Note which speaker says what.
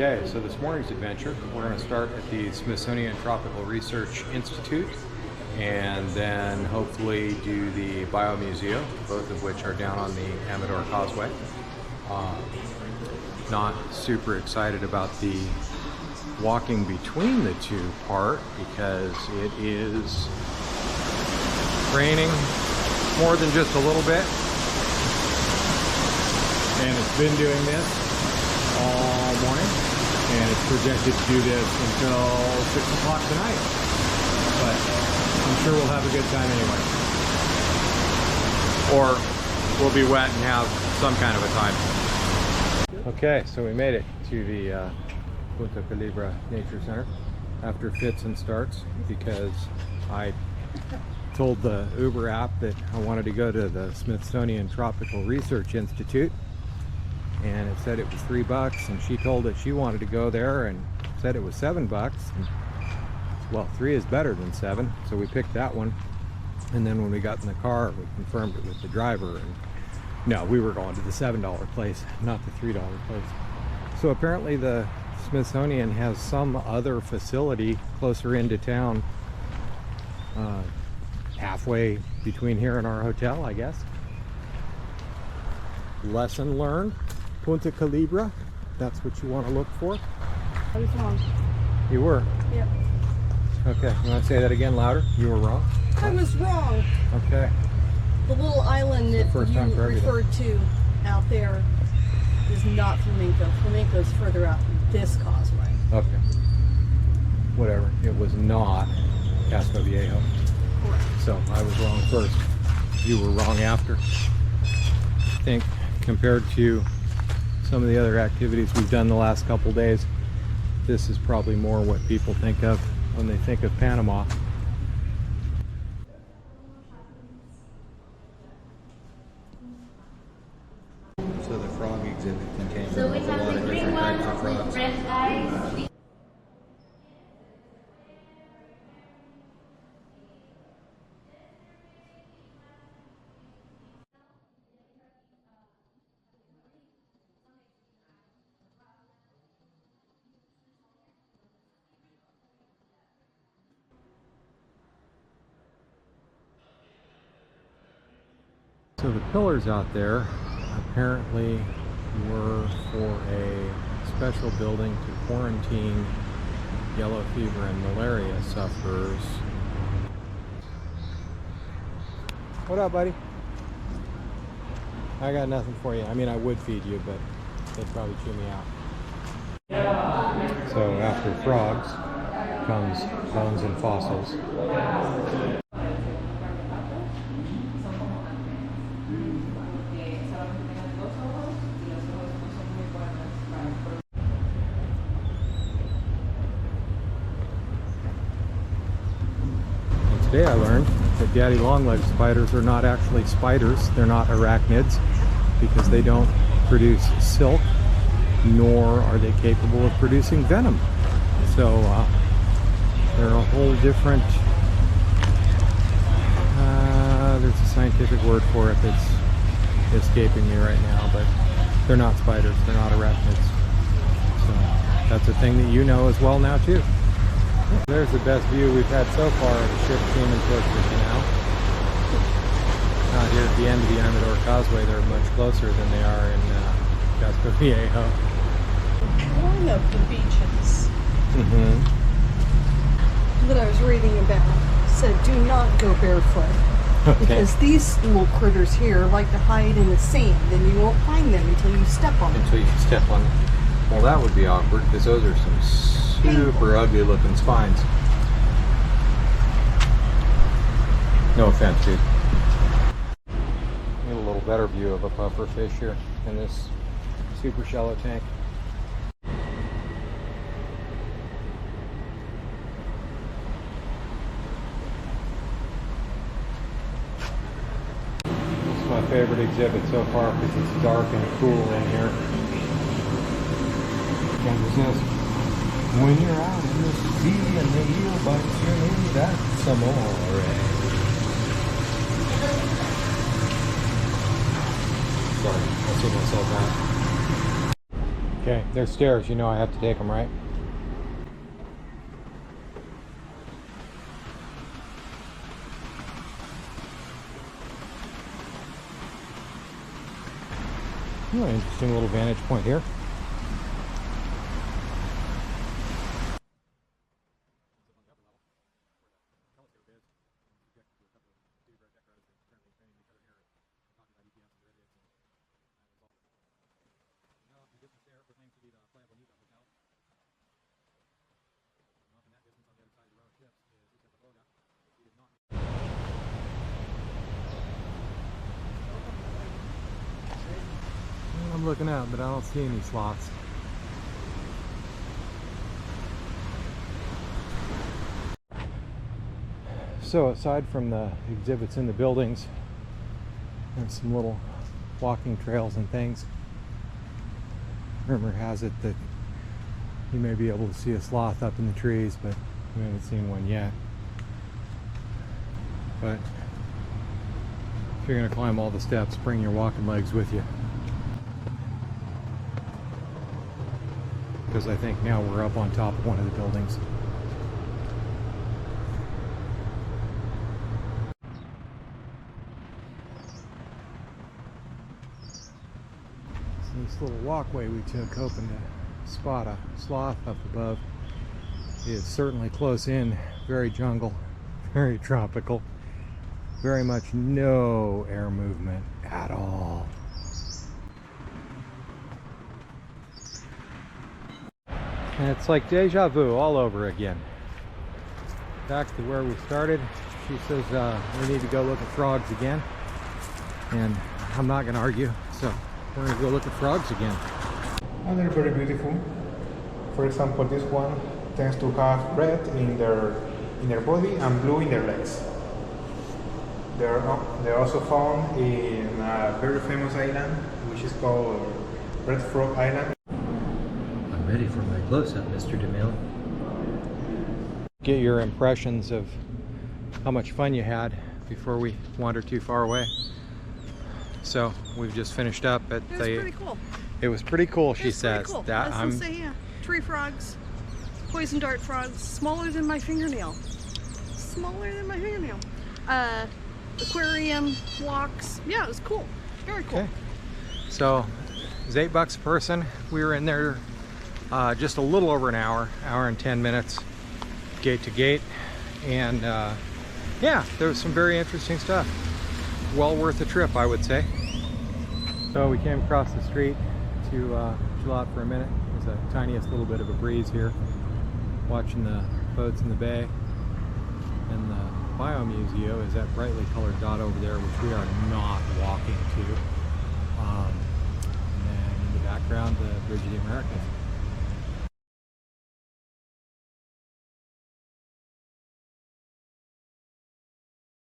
Speaker 1: Okay, so this morning's adventure, we're going to start at the Smithsonian Tropical Research Institute and then hopefully do the BioMuseo, both of which are down on the Amador Causeway. Not super excited about the walking between the two part because it is raining more than just a little bit, and it's been doing this all morning, and it's projected to do this until 6 o'clock tonight, but I'm sure we'll have a good time anyway. Or we'll be wet and have some kind of a time. Okay, so we made it to the Punta Culebra Nature Center after fits and starts because I told the Uber app that I wanted to go to the Smithsonian Tropical Research Institute, and it said it was $3, and she told it she wanted to go there and said it was $7. And, well, 3 is better than 7, so we picked that one. And then when we got in the car, we confirmed it with the driver, and no, we were going to the $7 place, not the $3 place. So apparently the Smithsonian has some other facility closer into town, halfway between here and our hotel, I guess. Lesson learned. Punta Culebra, that's what you want to look for.
Speaker 2: I was wrong.
Speaker 1: You were?
Speaker 2: Yep.
Speaker 1: Okay, you want to say that again louder? You were wrong?
Speaker 2: I was wrong.
Speaker 1: Okay.
Speaker 2: The little island that you referred to out there is not Flamenco. Flamenco's further out this causeway.
Speaker 1: Okay. Whatever. It was not Casco Viejo.
Speaker 2: Correct.
Speaker 1: So I was wrong first. You were wrong after. I think compared to some of the other activities we've done the last couple days, this is probably more what people think of when they think of Panama. So the frog exhibit contains a lot of different types of frogs. So the pillars out there apparently were for a special building to quarantine yellow fever and malaria sufferers. What up, buddy? I got nothing for you. I mean, I would feed you, but they'd probably chew me out. So after frogs comes bones and fossils. Today I learned that daddy long-legged spiders are not actually spiders, they're not arachnids, because they don't produce silk, nor are they capable of producing venom. So they're a whole different, there's a scientific word for it that's escaping me right now, but they're not spiders, they're not arachnids. So that's a thing that you know as well now too. There's the best view we've had so far of the ship steaming towards the canal. Out here at the end of the Amador Causeway, they're much closer than they are in Casco Viejo.
Speaker 2: One of the beaches that I was reading about said do not go barefoot. Okay. Because these little critters here like to hide in the sand, and you won't find them until you step on them.
Speaker 1: Until you step on them. Well, that would be awkward, because those are some super ugly looking spines. No offense, dude. Get a little better view of a puffer fish here in this super shallow tank. This is my favorite exhibit so far because it's dark and cool in here. Can't resist. When you're out in the sea and the eel bites your knee, that's amore. Sorry, I'll see myself out. Okay, there's stairs. You know I have to take them, right? Oh, interesting little vantage point here. I'm looking out, but I don't see any sloths. So aside from the exhibits in the buildings and some little walking trails and things, rumor has it that you may be able to see a sloth up in the trees, but we haven't seen one yet. But if you're going to climb all the steps, bring your walking legs with you. Because I think now we're up on top of one of the buildings. So this little walkway we took, hoping to spot a sloth up above, is certainly close in, very jungle, very tropical, very much no air movement at all. And it's like deja vu all over again. Back to where we started. She says we need to go look at frogs again. And I'm not going to argue, so we're going to go look at frogs again.
Speaker 3: And they're very beautiful. For example, this one tends to have red in their body and blue in their legs. They're also found in a very famous island, which is called Red Frog Island.
Speaker 1: Ready for my close-up, Mr. DeMille. Get your impressions of how much fun you had before we wander too far away. So we've just finished up at
Speaker 2: It was pretty cool.
Speaker 1: It was pretty cool, she says.
Speaker 2: Cool.
Speaker 1: That
Speaker 2: I was gonna say, yeah. Tree frogs, poison dart frogs, smaller than my fingernail. Smaller than my fingernail. Aquarium, walks. Yeah, it was cool. Very cool.
Speaker 1: Okay. So it was $8 a person. We were in there just a little over an hour and 10 minutes, gate to gate, and yeah, there was some very interesting stuff. Well worth a trip, I would say. So we came across the street to chill out for a minute. There's a tiniest little bit of a breeze here, watching the boats in the bay, and the BioMuseo is that brightly colored dot over there, which we are not walking to. And then in the background, the Bridge of the Americas.